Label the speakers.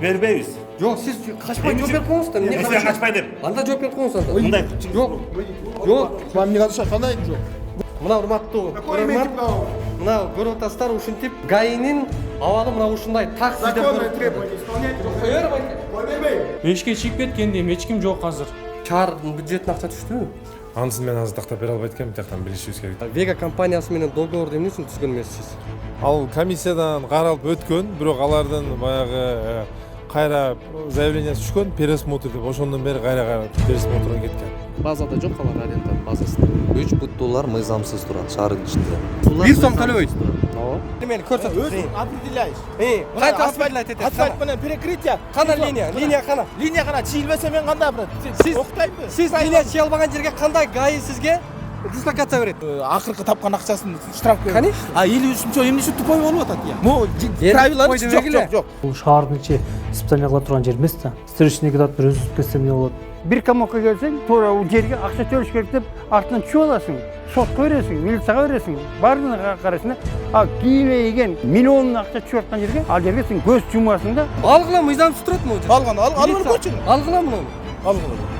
Speaker 1: Бербейбиз.
Speaker 2: Жок, сиз качпай жооп берип коюңуз да.
Speaker 1: Мен сизге качпай деп.
Speaker 2: Анда жооп берип коюңуз анда.
Speaker 1: Мындай.
Speaker 2: Жок.
Speaker 3: Вам не кадыша, кандай жок?
Speaker 2: Мына урматтуу көрөрман, мына көрүп атасыздар, ушинтип ГАИнин абалы мына ушундай так сиздер көрүп
Speaker 3: требования исполнять.
Speaker 2: коёр байке.
Speaker 4: Мешке чыгып кеткен дейм, эч ким жок азыр.
Speaker 2: Шаардын бюджетине акча түштүбү?
Speaker 5: Анысын мен азыр тактап бере албайт экенмин, тияктан билишибиз керек.
Speaker 2: Вега компаниясы менен договорду эмне үчүн түзгөн эмессиз?
Speaker 5: Ал комиссиядан каралып өткөн, бирок алардын баягы кайра заявлениясы түшкөн, пересмотр деп, ошондон бери кайра пересмотрго кеткен.
Speaker 6: Базада жок алар аренданын базасында. 3 буттуулар мыйзамсыз турат шаардын ичинде.
Speaker 2: 1 сом төлөбөйт.
Speaker 6: Ооба.
Speaker 2: Мени көрсөтүп
Speaker 3: Өзүң определяйсың.
Speaker 2: кантип определять этесиз?
Speaker 3: Асфальт менен перекрытие.
Speaker 2: Кана линия кана?
Speaker 3: Линия кана чийилбесе мен кандай брат?
Speaker 2: Сиз
Speaker 3: Октойбу.
Speaker 2: Сиз линия чийе албаган жерге кандай ГАИ сизге дислокация берет?
Speaker 3: Акыркы тапкан акчасын штраф берет.
Speaker 2: Конечно.
Speaker 3: А 53-чө эмне үчүн тупой болуп атат я? Могу правиланы жок.
Speaker 7: Бул шаардын ичи испытание кыла турган жер эмес да. Встречный кыдат бир үзүп кетсе эмне болот?
Speaker 8: Bir kamokka gelsen, sonra o жерге акча төлөш керек деп артынан чүп аласың, сотко бересиң, милицияга бересиң, бардığına карайсың. А кийине еген миллион акча чүп аткан жерге, ал жерге сен көз жумасың да.
Speaker 2: Алгыла мыйзамсыз турат могу.
Speaker 3: Алган, алган көрчү.
Speaker 2: Алгыла муну.
Speaker 3: Алган.